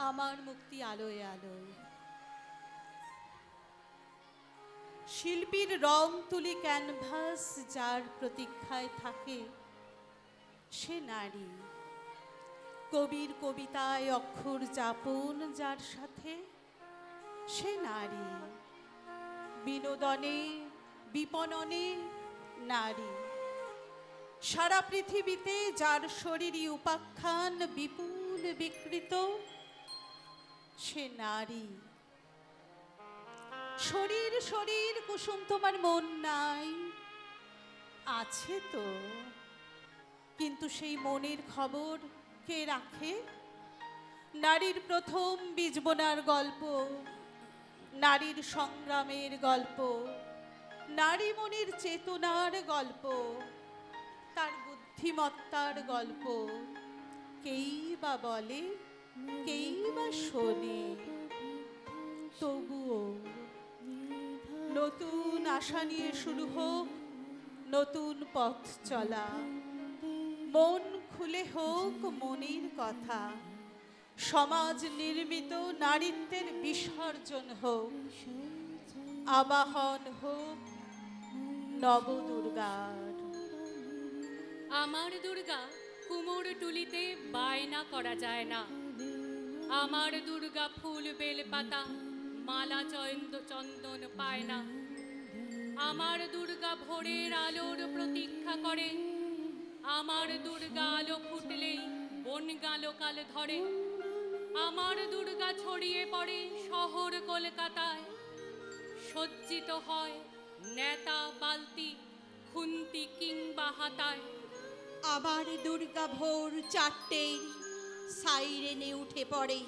আমার মুক্তি আলোয় আলোয়। শিল্পীর রং তুলি ক্যানভাস যার প্রতীক্ষায় থাকে সে নারী। কবির কবিতায় অক্ষর যাপন যার সাথে সে নারী। বিনোদনে বিপণনে নারী। সারা পৃথিবীতে যার শরীরী উপাখ্যান বিপুল বিকৃত সে নারী। শরীর শরীর কুসুম তোমার মন নাই, আছে তো, কিন্তু সেই মনের খবর কে রাখে? নারীর প্রথম বীজ বোনার গল্প, নারীর সংগ্রামের গল্প, নারী মনের চেতনার গল্প, তার বুদ্ধিমত্তার গল্প কেই বা বলে, কেই বা শোনে। তবুও নতুন আশা নিয়ে শুরু হোক নতুন পথ চলা। মন খুলে হোক মনের কথা। সমাজ নির্মিত নারীত্বের বিসর্জন হোক। আবাহন হোক নবদুর্গার। আমার দুর্গা কুমোর টুলিতে বায়না করা যায় না। আমার দুর্গা ফুল বেল পাতা মালা চন্দন পায় না। আমার দুর্গা ভোরের আলোর প্রতীক্ষা করে। আমার দুর্গা আলো ফুটলেই বনগালোকাল ধরে। আমার দুর্গা ছড়িয়ে পড়ে শহর কলকাতায়। সজ্জিত হয় নেতা বালতি খুন্তি কিংবা হাতায়। আমার দুর্গা ভোর 4টে সাইরেনে উঠে পড়ে।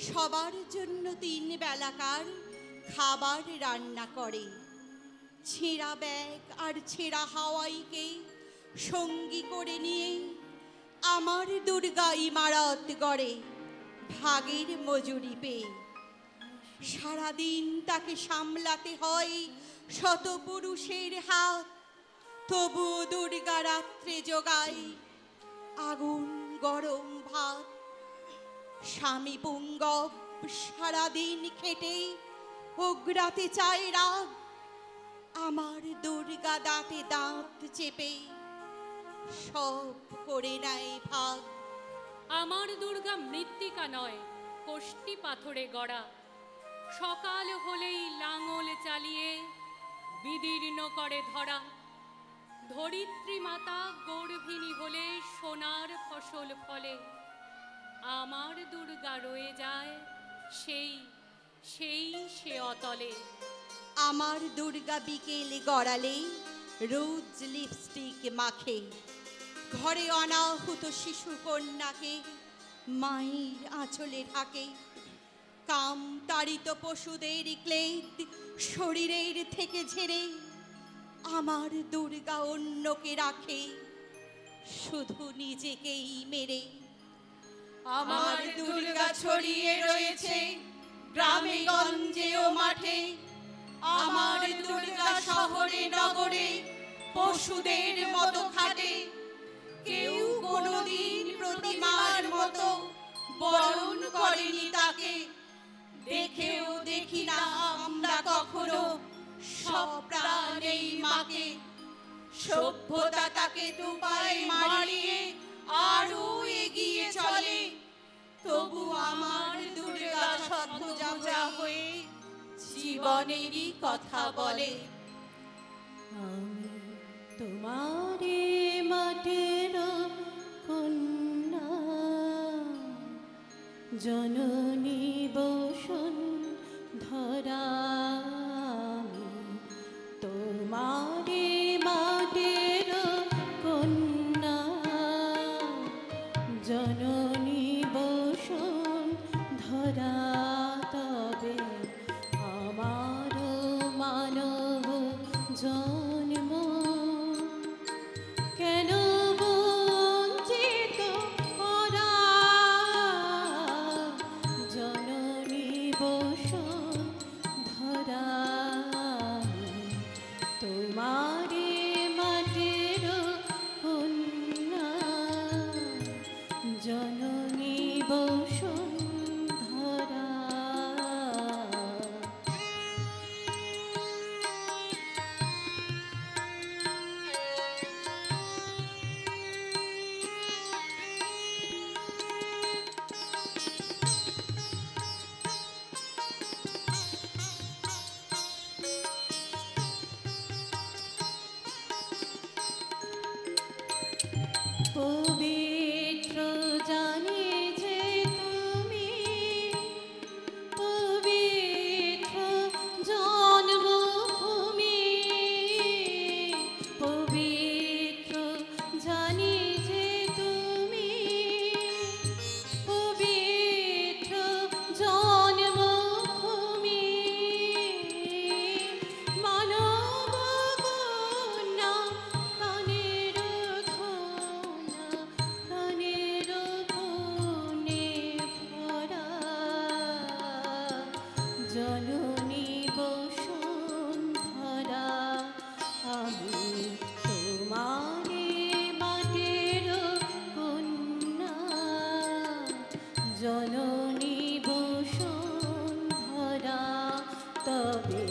সবার জন্য 3 বেলাকার খাবার রান্না করে। ছেঁড়া ব্যাগ আর ছেঁড়া হাওয়াইকে সঙ্গী করে নিয়ে আমার দুর্গা ইমারত গড়ে ভাগের মজুরি পেয়ে। সারাদিন তাকে সামলাতে হয় শত পুরুষের হাত। তবু দুর্গা রাত্রে জোগায় আগুন গরম ভাত। স্বামী পুঙ্গব সারাদিন খেটে অগ্রাতে চায় রাগ। আমার দুর্গা দাঁতে দাঁত চেপে সব করে নেয় ভাগ। আমার দুর্গা মৃত্তিকা নয় কোষ্টি পাথরে গড়া। সকাল হলেই লাঙল চালিয়ে বিদীর্ণ করে ধরা। ধরিত্রী মাতা গর্ভিণী হলে সোনার ফসল ফলে। আমার দুর্গা রয়ে যায় সে অতলে। আমার দুর্গা বিকেলে গড়ালে রোজ লিপস্টিক মাখে। ঘরে অনাহুত শিশু কন্যাকে মায়ের আঁচলে ঢাকে। কাম তাড়িত পশুদের ক্লেদ শরীরের থেকে ঝেড়ে আমার দুর্গা অন্যকে রাখে শুধু নিজেকেই মেরে। আমার দুর্গা ছড়িয়ে রয়েছে গ্রামে গঞ্জে ও মাঠে। আমার দুর্গা শহরে নগরে পশুদের মতো খাটে। কেউ কোনোদিন প্রতিমার মতো বরণ করেনি তাকে। দেখেও দেখি না আমরা কখনো সপ্রাণেই মাকে। সভ্যতা তাকে দুপায়ে মারিয়ে আরো এগিয়ে চলে। তবু আমার দুর্গা সদ্ভুজা হয়ে জীবনেরই কথা বলে। আমি তোমারে মাটির কন্যা, জননী বসন ধরা। আমি তোমারে মাটির কন্যা, জননী বসন ধরা। তবে আমার মানব জন্ম কেন বঞ্চিত করা? জননী বসন ধরা। তোমারে মাটির কন্যা, জননী বসন জননী বসুন্ধরা তবে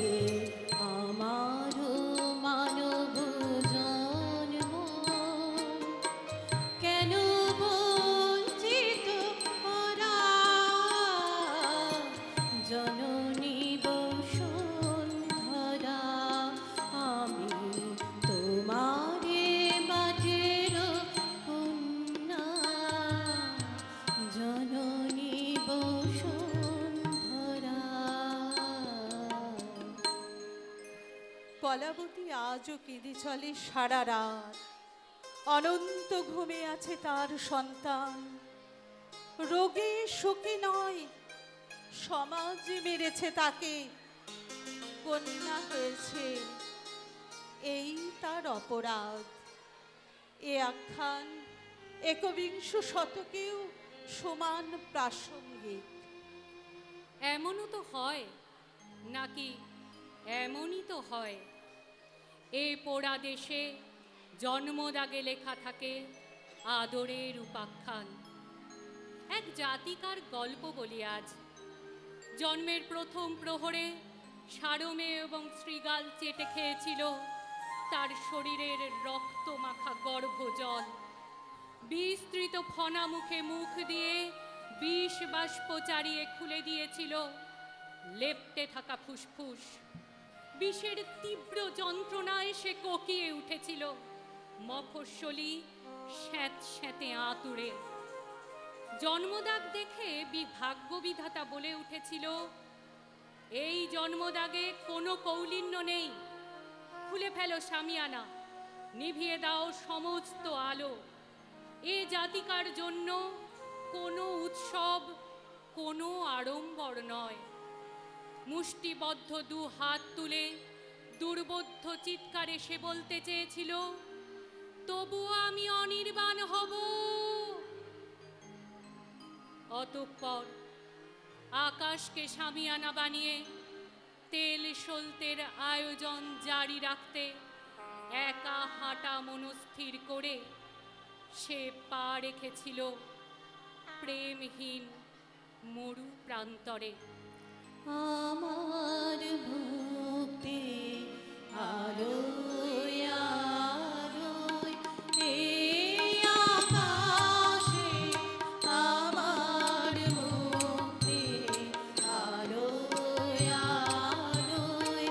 আমারও মানব জন্ম কেন বঞ্চিত করা জননী বসুন্ধরা আমি তোমারে মাটির কন্যা জননী বসুন্ধরা। কলাবতী আজও কেঁদে চলে সারা রাত, অনন্ত ঘুমে আছে তার সন্তান। রোগে শোকে নয়, সমাজে মেরেছে তাকে, কন্যা হয়েছে এই তার অপরাধ। এ আখ্যান একবিংশ শতকেও সমান প্রাসঙ্গিক। এমনও তো হয়, নাকি এমনই তো হয়, এ পোড়া দেশে জন্মদাগে লেখা থাকে আদরের উপাখ্যান। এক জাতিকার গল্প বলি আজ। জন্মের প্রথম প্রহরে সারমে এবং শৃগাল চেটে খেয়েছিল তার শরীরের রক্ত মাখা গর্ভজল। বিস্তৃত ফনা মুখে মুখ দিয়ে বিষ বাষ্প চারিয়ে খুলে দিয়েছিল লেপ্টে থাকা ফুসফুস। বিষের তীব্র যন্ত্রণায় সে কোকিয়ে উঠেছিল, মফস্বলী স্যাঁতে আতুরে। জন্মদাগ দেখে ভাগ্য বিধাতা বলে উঠেছিল, এই জন্মদাগে কোনো কৌলিন্য নেই, খুলে ফেলো শামিয়ানা, নিভিয়ে দাও সমস্ত আলো। এ জাতিকার জন্য কোনো উৎসব, কোনো আড়ম্বর নয়। মুষ্টিবদ্ধ দু হাত তুলে দুর্বোধ্য চিৎকারে সে বলতে চেয়েছিল, তবুও আমি অনির্বাণ হব। অতঃপর আকাশকে শামিয়ানা বানিয়ে তেল সলতের আয়োজন জারি রাখতে একা হাঁটা মনস্থির করে সে পা রেখেছিল প্রেমহীন মরু প্রান্তরে। আমার ভক্তি আলোয় আলোয় এই আকাশে আমার ভক্তি আলোয় আলোয়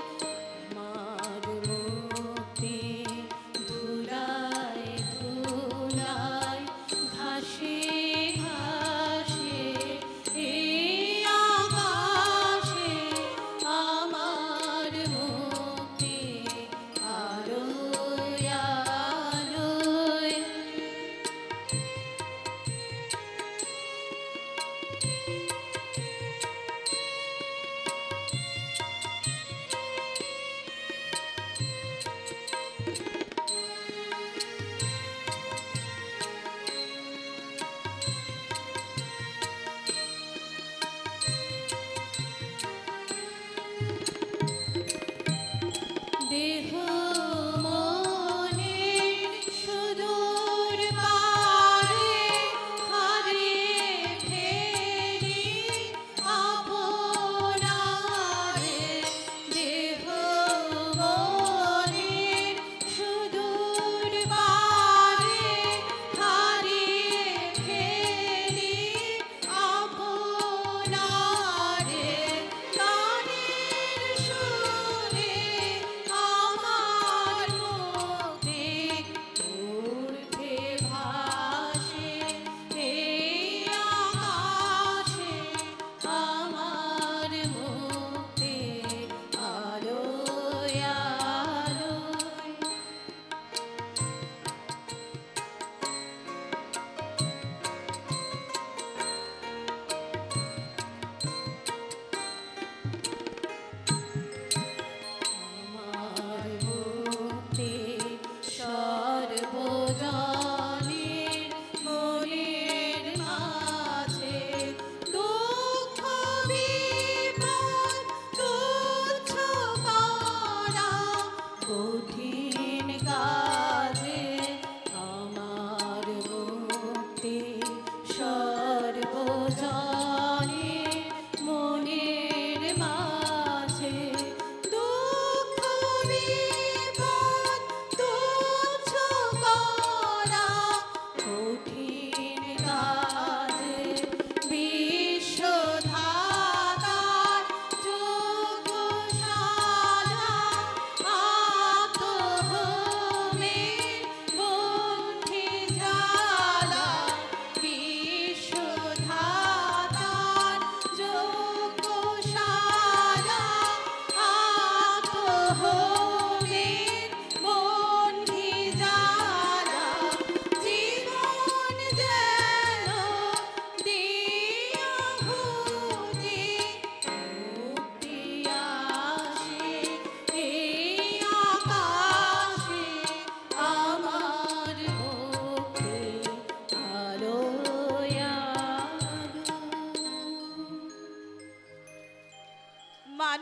আমার ভক্তি ধুলায় ধুলায় ঘাসে ঘাসে এই আকাশে আমার ভক্তি আলোয় আলোয়। দেহ মনের সুদূর পারে হারিয়ে ফেলি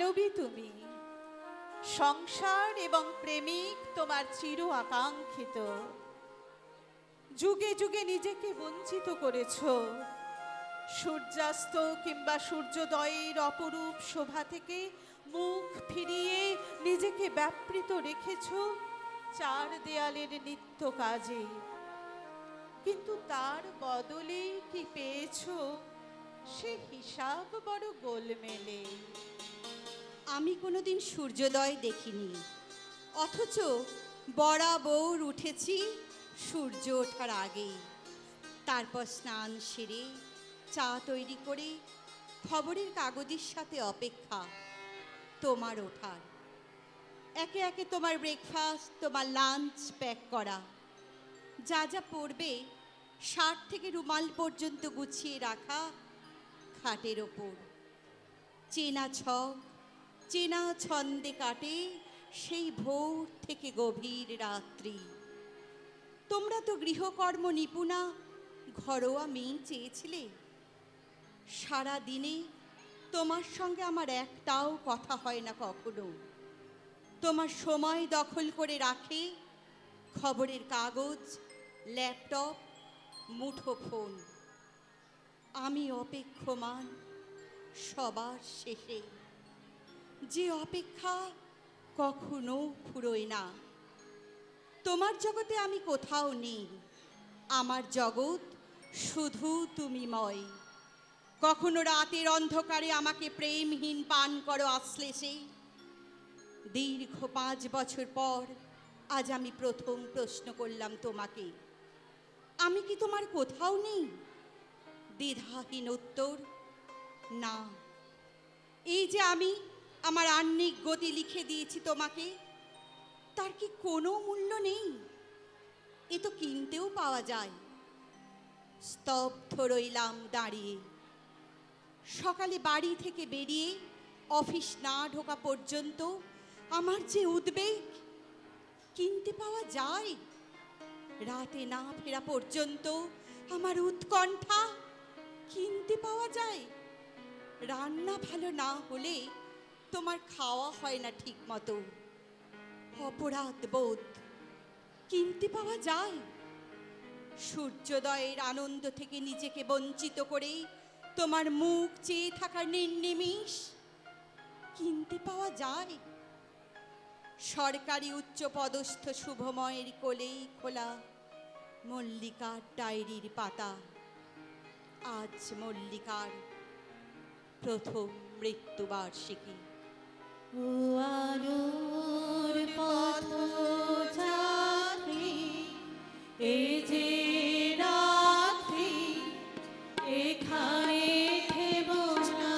মানবী তুমি, সংসার এবং প্রেমিক তোমার চির আকাঙ্ক্ষিত। যুগে যুগে নিজেকে বঞ্চিত করেছ, সূর্যাস্ত কিংবা সূর্যোদয়ের অপরূপ শোভা থেকে মুখ ফিরিয়ে নিজেকে ব্যাপৃত রেখেছ চার দেয়ালের নিত্য কাজে। কিন্তু তার বদলে কি পেয়েছ, সে হিসাব বড় গোলমেলে। আমি কোনোদিন সূর্যোদয় দেখিনি, অথচ বরাবর উঠেছি সূর্য ওঠার আগেই। তারপর স্নান সেরে চা তৈরি করে খবরের কাগজের সাথে অপেক্ষা তোমার ওঠার। একে একে তোমার ব্রেকফাস্ট, তোমার লাঞ্চ প্যাক করা, যা যা পড়বে শার্ট থেকে রুমাল পর্যন্ত গুছিয়ে রাখা খাটের ওপর। চেনা ছক, চেনা ছন্দে কাটে সেই ভোর থেকে গভীর রাত্রি। তোমরা তো গৃহকর্ম নিপুণা ঘরোয়া মেয়ে চেয়েছিলে। সারা দিনে তোমার সঙ্গে আমার একটাও কথা হয় না কখনো। তোমার সময় দখল করে রাখে খবরের কাগজ, ল্যাপটপ, মুঠোফোন। আমি অপেক্ষমান সবার শেষে, যে অপেক্ষা কখনো ফুরোয় না। তোমার জগতে আমি কোথাও নেই, আমার জগৎ শুধু তুমিময়। কখনো রাতের অন্ধকারে আমাকে প্রেমহীন পান করো আশ্লেষে। দীর্ঘ 5 বছর পর আজ আমি প্রথম প্রশ্ন করলাম তোমাকে, আমি কি তোমার কোথাও নেই? দ্বিধাহীন উত্তর, না। এই যে আমি আমার আহ্নিক গতি লিখে দিয়েছি তোমাকে, তার কি কোনো মূল্য নেই? এ তো কিনতেও পাওয়া যায়। স্তব্ধ রইলাম দাঁড়িয়ে। সকালে বাড়ি থেকে বেরিয়ে অফিস না ঢোকা পর্যন্ত আমার যে উদ্বেগ, কিনতে পাওয়া যায়? রাতে না ফেরা পর্যন্ত আমার উৎকণ্ঠা, কিনতে পাওয়া যায়? রান্না ভালো না হলে তোমার খাওয়া হয় না ঠিক মতো, অপরাধ বোধ, কিনতে পাওয়া যায়? সূর্যোদয়ের আনন্দ থেকে নিজেকে বঞ্চিত করে তোমার মুখ চেয়ে থাকার নির্নিমিষ, কিনতে পাওয়া যায়? সরকারি উচ্চপদস্থ শুভময়ের কোলেই খোলা মল্লিকার ডায়েরির পাতা, আজ মল্লিকার প্রথম মৃত্যুবার্ষিকী। ও আলোর পথযাত্রী, এ যে রাত্রি, এখানে থেমো না।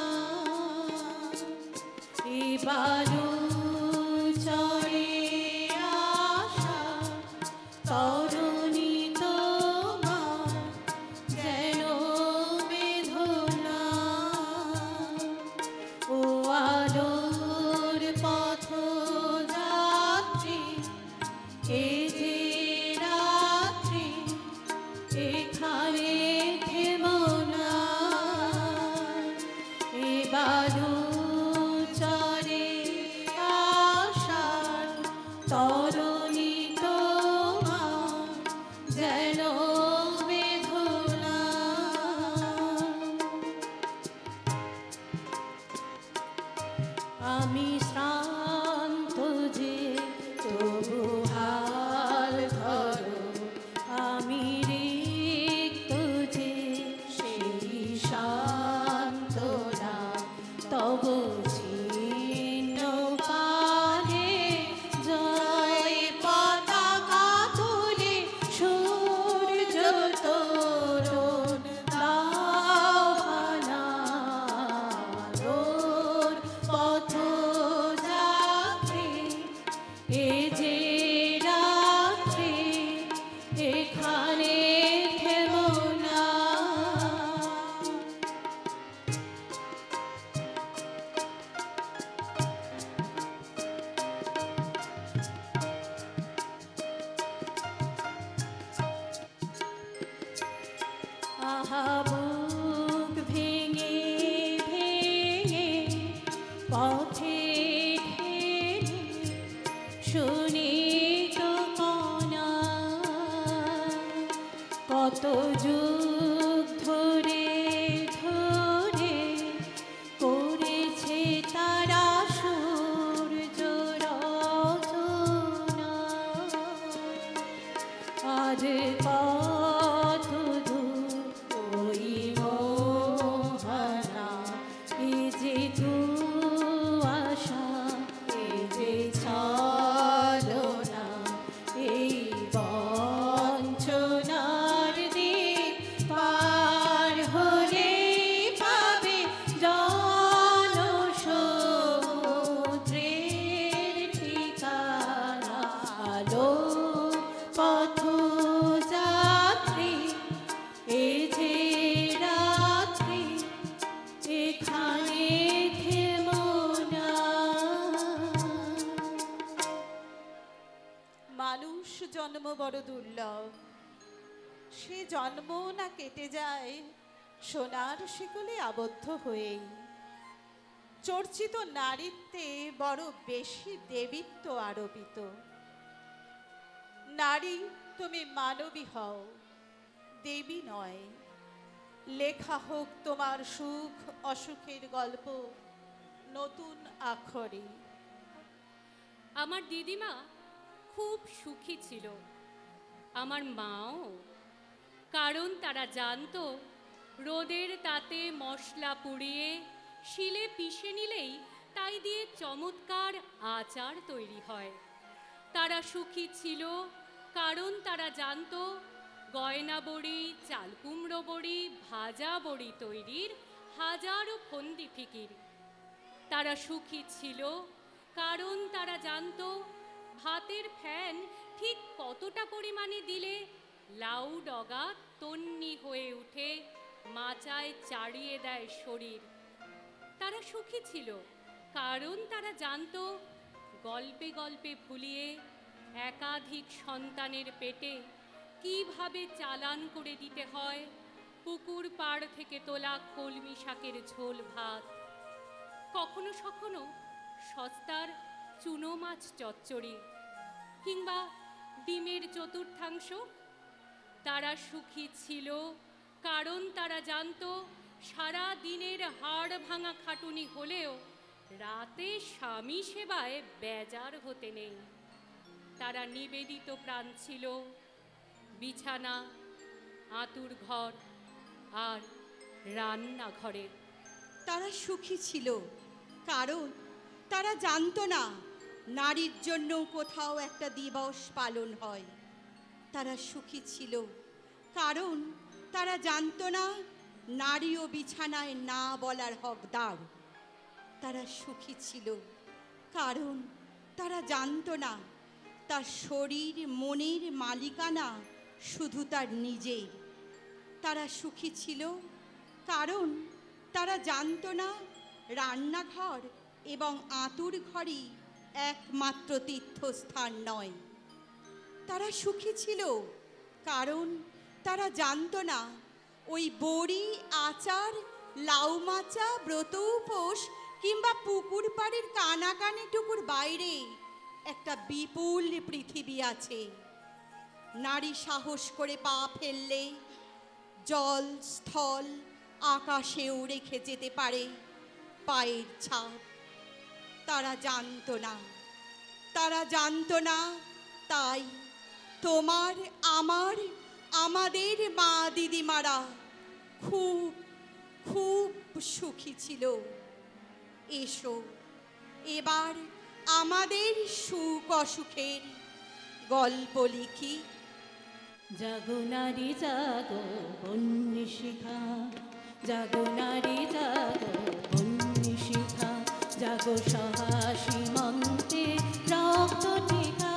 এবারও চলে আসা তরুণী তোমার যেন বেদনা। ও আলোর পথযাত্রী, এ যে রাত্রি, এখানে থেমো না। এবারও চলে আসার তরুণী তোমার যেন বেদনা। আমি শ্রান্ত যে তবু হাল ধরো, আমি রিক্ত যে সেই সান্ত্বনা তব ছিন্ন পানে। জয় পতাকা তুলে সূর্য তোরণ দাও হানা, আলোর পথ বড় দুর্লভ। সে জন্ম না কেটে যায় সোনার শিকলে আবদ্ধ হয়েই। চর্চিত নারীত্বে বড় বেশি দেবীত্ব আরোপিত। নারী তুমি মানবী হও, দেবী নয়। লেখা হোক তোমার সুখ অসুখের গল্প নতুন আখরে। আমার দিদিমা খুব সুখী ছিল, আমার মাও, কারণ তারা জানতো রোদের তাতে মশলা পুড়িয়ে শিলে পিষে নিলেই তাই দিয়ে চমৎকার আচার তৈরি হয়। তারা সুখী ছিল কারণ তারা জানতো গয়না বড়ি, চাল কুমড়ো বড়ি, ভাজা বড়ি তৈরির হাজারো ফন্দি ফিকির। তারা সুখী ছিল কারণ তারা জানতো ভাতের ফ্যান ঠিক কতটা পরিমাণে দিলে লাউ ডগা তন্নি হয়ে উঠে মাচায় চাড়িয়ে দেয় শরীর। তারা সুখী ছিল কারণ তারা জানতো গল্পে গল্পে ভুলিয়ে একাধিক সন্তানের পেটে কিভাবে চালান করে দিতে হয় পুকুর পাড় থেকে তোলা কলমি শাকের ঝোল ভাত, কখনো সখনো সস্তার চুনো মাছ চচ্চড়ি কিংবা ডিমের চতুর্থাংশ। তারা সুখী ছিল কারণ তারা জানতো সারা দিনের হাড় ভাঙা খাটুনি হলেও রাতে স্বামী সেবায় বেজার হতে নেই। তারা নিবেদিত প্রাণ ছিল বিছানা, আঁতুর ঘর আর রান্নাঘরে। তারা সুখী ছিল কারণ তারা জানতো না নারীর জন্য কোথাও একটা দিবস পালন হয়। তারা সুখী ছিল কারণ তারা জানতো না নারীও বিছানায় না বলার হকদার। তারা সুখী ছিল কারণ তারা জানতো না তার শরীর মনের মালিকানা শুধু তার নিজের। তারা সুখী ছিল কারণ তারা জানতো না রান্নাঘর এবং আঁতুর ঘরই একমাত্র তীর্থস্থান নয়। তারা সুখী ছিল কারণ তারা জানতো না ওই বড়ি, আচার, লাউ মাচা, ব্রত উপোস কিংবা পুকুর পাড়ের কানাকানিটুকুর বাইরে একটা বিপুল পৃথিবী আছে। নারী সাহস করে পা ফেললে জল, স্থল, আকাশেও রেখে যেতে পারে পায়ের ছাপ। তারা জানতো না, তারা জানতো না, তাই তোমার, আমার, আমাদের মা দিদিমারা খুব খুব সুখী ছিল। এসো এবার আমাদের সুখ অসুখের গল্প লিখি। জাগো নারী জাগো বন্যী শিখা, জাগো নারী জাগো বন্যী শিখা, জাগো সাহসী মন্ত্রে রক্ত টিকা।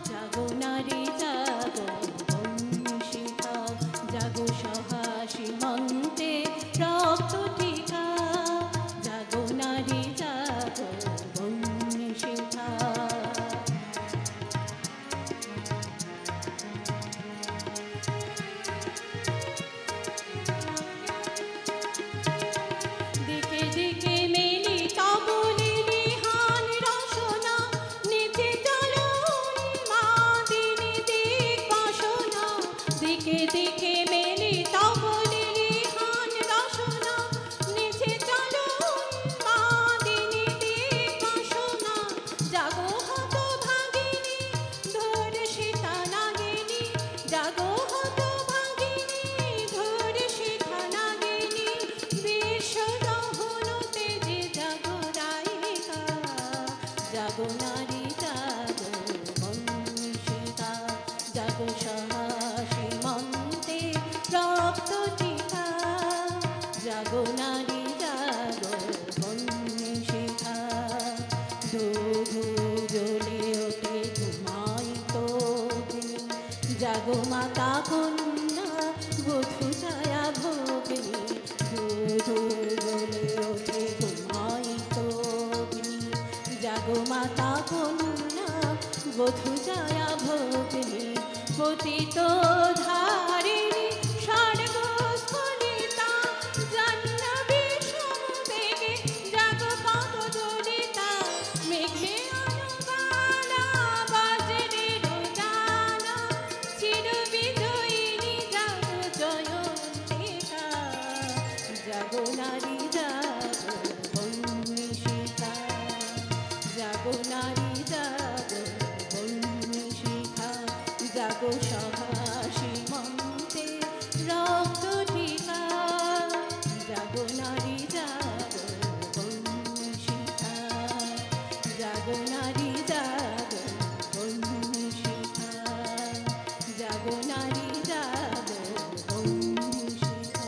জাগো নারী জাগো বন্যী শিখা, জাগো সাহসী মন্ত্রে রক্ত টিকা। জাগো নারী জাগো বন্যী শিখা। দিকে দিকে মেলি তবলিলি হান রসনা, নিচে চলুন মা দিনী দিক বাসনা। দিকে দিকে মেলি তবলিলি হান রসনা, নিচে চলুন মা দিনী দিক বাসনা। জাগো হত ভাগিনী ধর সীতা নাগিনী, জাগো হত ভাগিনী ধর সীতা নাগিনী। বিশ্ব দহনতে যে জাগো রাইকা, জাগো নারী জাগো বন্যী শিখা, জাগো সাহসী মন্ত্রে রক্ত টিকা। জাগো নারী জাগো বন্যী শিখা। ধূ ধূ জ্বলে ওঠে ঘুমায়িত অগ্নি, জাগো মাতা কন্যা বধূ ছায়া ভগ্নি। ধূ ধূ জ্বলে ওঠে ঘুমায়িত অগ্নি, জাগো মাতা কন্যা বধূ জয়া ভগ্নী পতিত ধারিণী স্বর্গ স্ফুলিতা জাহ্নবী সমবেগে জাগপথ দোলিতা মেঘে অনুগানা বজ্রের গানা চির বিজয়িনী জাগ জয়ন্তিকা জাগো নারী জাগো বন্যী শিখা জাগো নারী জাগো বন্যী শিখা জাগো সহাসী মন্তে রক্ত টিকা জাগো নারী জাগো বন্যী শিখা জাগো নারী জাগো বন্যী শিখা জাগো নারী জাগো বন্যী শিখা।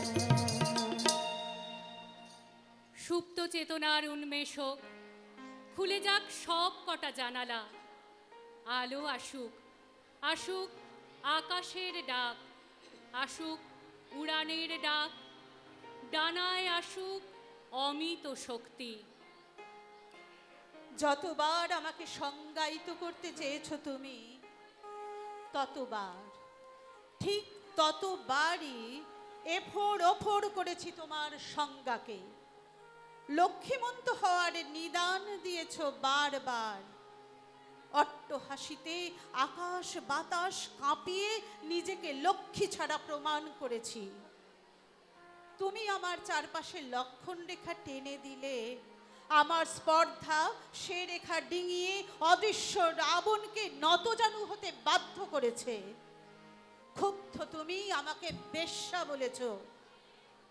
সুপ্ত চেতনার উন্মেষক খুলে যাক সব কটা জানালা, আলো আসুক, আসুক আকাশের ডাক, আসুক উড়ানের ডাক, ডানায় আসুক অমিত শক্তি। যতবার আমাকে সংজ্ঞায়িত করতে চেয়েছ তুমি, ততবার, ঠিক ততবারই এফোড় ওফোড় করেছি তোমার সংজ্ঞাকে। লক্ষ্মীমন্ত হওয়ার নিদান দিয়েছ বারবার। অট্টহাসিতে আকাশ বাতাস কাঁপিয়ে নিজেকে লক্ষ্মী ছাড়া প্রমাণ করেছি। তুমি আমার চারপাশে লক্ষণ রেখা টেনে দিলে আমার স্পর্ধা সে রেখা ডিঙিয়ে অদৃশ্য রাবণকে নতজানু হতে বাধ্য করেছে। ক্ষুব্ধ তুমি আমাকে বেশ্যা বলেছ,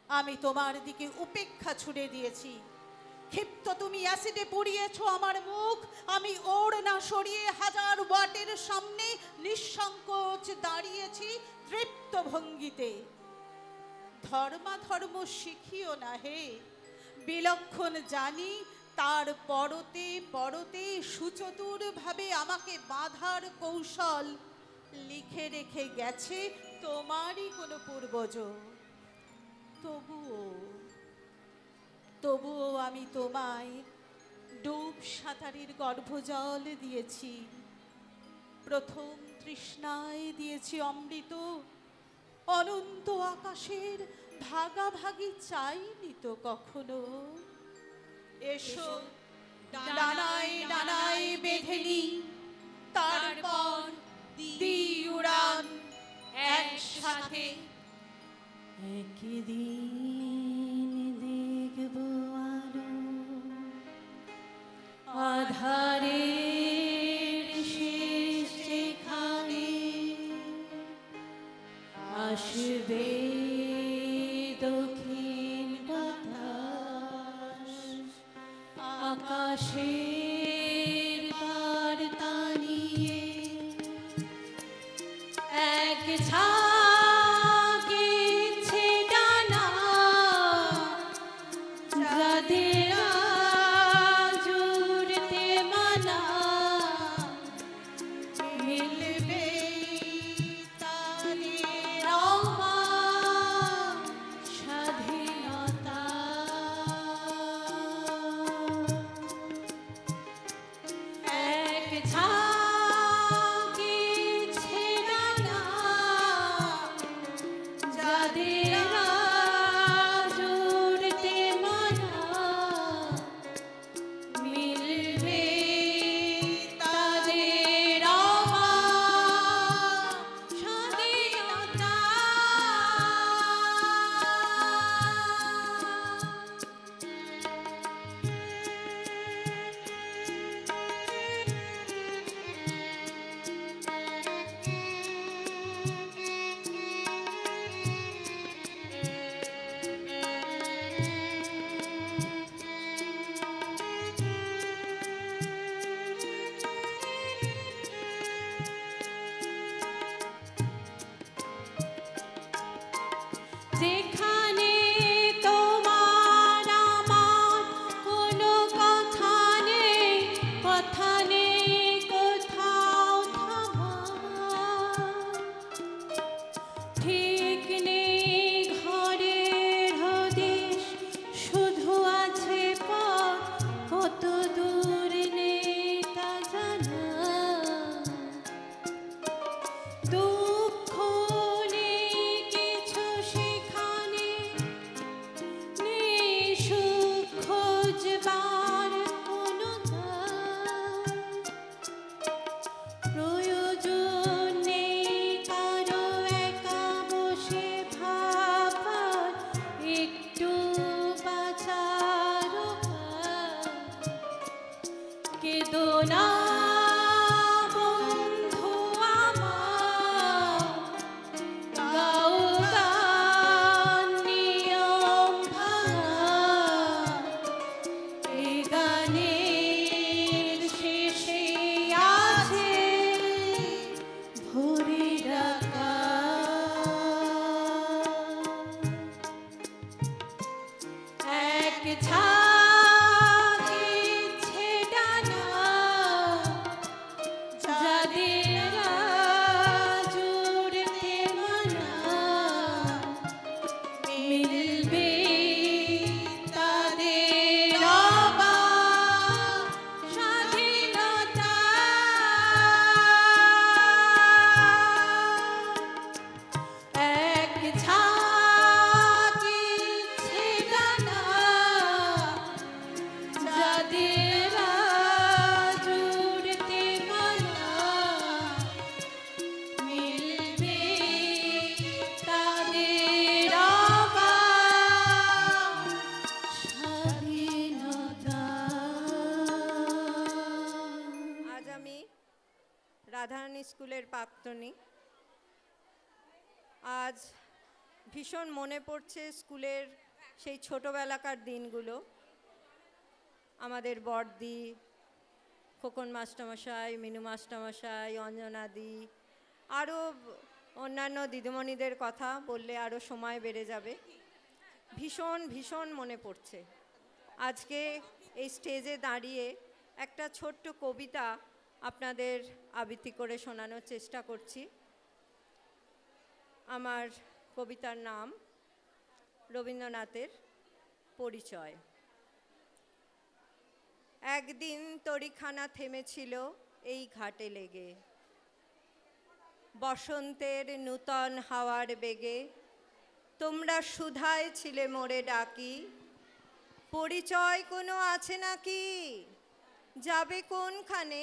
আমি তোমার দিকে উপেক্ষা ছুড়ে দিয়েছি। ক্ষিপ্ত তুমি অ্যাসিডে পুড়িয়েছ আমার মুখ, আমি ওড়না সরিয়ে হাজার ওয়াটের সামনে নিঃসংকোচ দাঁড়িয়েছি তৃপ্ত ভঙ্গিতে। ধর্মাধর্ম শিখিও না হে, বিলক্ষণ জানি তার পরতে পরতে সুচতুরভাবে আমাকে বাঁধার কৌশল লিখে রেখে গেছে তোমারই কোনো পূর্বজ। তবুও আমি তোমায় ডুব সাঁতারের গর্ভজল দিয়েছি, প্রথম তৃষ্ণায় দিয়েছি অমৃত। অনন্ত আকাশের ভাগাভাগি চাইনি তো কখনো। এসো ডানায় ডানায় বেঁধে নি, তারপর দিই উড়ান একসাথে। একদিন দেখব আলো আধারের শেষ যেখানে আসবে দক্ষিণ বাতাস, আকাশের বার্তা নিয়ে এক ঝাঁকে ইচ্ছে ডানা, যাদের আজ উড়তে মানা মিলবে তাদের অমর স্বাধীনতা। ঝাঁকে ছেড়া না যাদের জুড়তে মানা মিলবে তাদের অবাক স্বাধীনতা। এক ঝাঁকে ছেড়া না যাদের জুড়তে মানা মিলবে তাদের অবাক স্বাধীনতা। আজ আমি রাধারানী স্কুলের প্রাক্তনী। আজ ভীষণ মনে পড়ছে স্কুলের সেই ছোটোবেলাকার দিনগুলো। আমাদের বড়দি, খোকন মাস্টারমশাই, মিনু মাস্টারমশাই, অঞ্জনাদি, আরও অন্যান্য দিদিমণিদের কথা বললে আরও সময় বেড়ে যাবে। ভীষণ ভীষণ মনে পড়ছে। আজকে এই স্টেজে দাঁড়িয়ে একটা ছোট্ট কবিতা আপনাদের আবৃত্তি করে শোনানোর চেষ্টা করছি। আমার কবিতার নাম রবীন্দ্রনাথের পরিচয়। একদিন তরিখানা থেমেছিল এই ঘাটে লেগে, বসন্তের নূতন হাওয়ার বেগে তোমরা সুধায় ছিলে মোরে ডাকি, পরিচয় কোনো আছে নাকি, যাবে কোনখানে?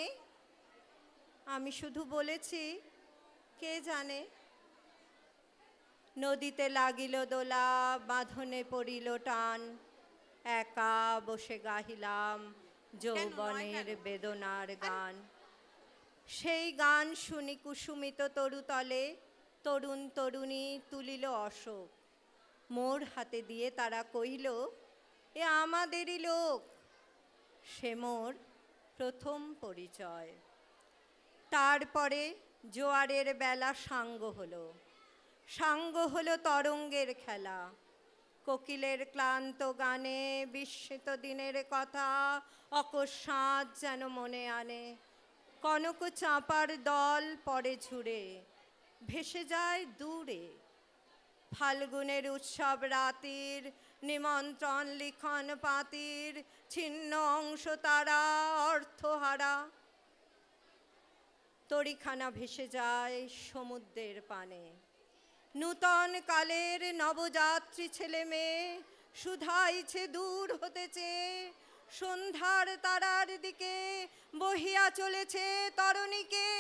আমি শুধু বলেছি কে জানে। নদীতে লাগিল দোলা, বাঁধনে পড়িল টান, একা বসে গাহিলাম যৌবনের বেদনার গান। সেই গান শুনি কুসুমিত তরুতলে তরুণ তরুণী তুলিল অশোক, মোর হাতে দিয়ে তারা কহিল এ আমাদেরই লোক। সে মোর প্রথম পরিচয়। তারপরে জোয়ারের বেলা সাঙ্গ হলো, সাঙ্গ হলো তরঙ্গের খেলা, কোকিলের ক্লান্ত গানে বিস্মিত দিনের কথা অকস্মাৎ যেন মনে আনে। কনক চাঁপার দল পরে ঝুড়ে ভেসে যায় দূরে, ফাল্গুনের উৎসব রাতির নিমন্ত্রণ লিখন পাতির ছিন্ন অংশ তারা অর্থহারা। তরিখানা ভেসে যায় সমুদ্রের পানে, নূতন কালের নবযাত্রী ছেলে মেয়ে শুধাইছে দূর হতেছে, সন্ধ্যার তারার দিকে বহিয়া চলেছে তরণীকে।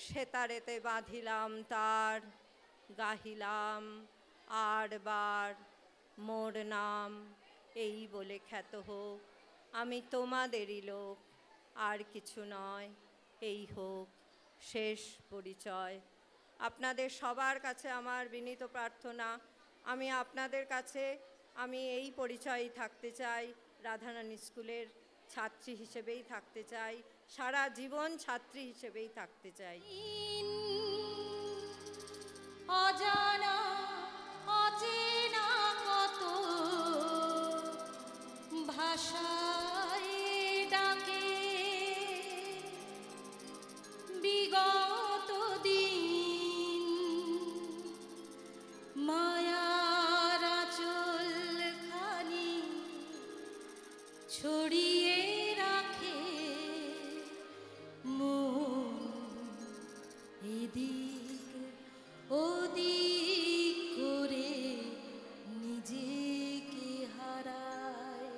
সেতারেতে বাঁধিলাম তার, গাহিলাম আর বার মোর নাম, এই বলে খ্যাত হোক আমি তোমাদেরই লোক, আর কিছু নয় এই হোক শেষ পরিচয়। আপনাদের সবার কাছে আমার বিনীত প্রার্থনা, আমি আপনাদের কাছে আমি এই পরিচয়ই থাকতে চাই, রাধারানী স্কুলের ছাত্রী হিসেবেই থাকতে চাই, সারা জীবন ছাত্রী হিসেবেই থাকতে চাই। অজানা অচেনা কত ভাষায় ডাকে, বিগত দিন মায়ার আঁচল খানি ছড়িয়ে রাখে মন এদিক ওদিক করে নিজেকে হারায়।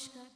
নমস্কার।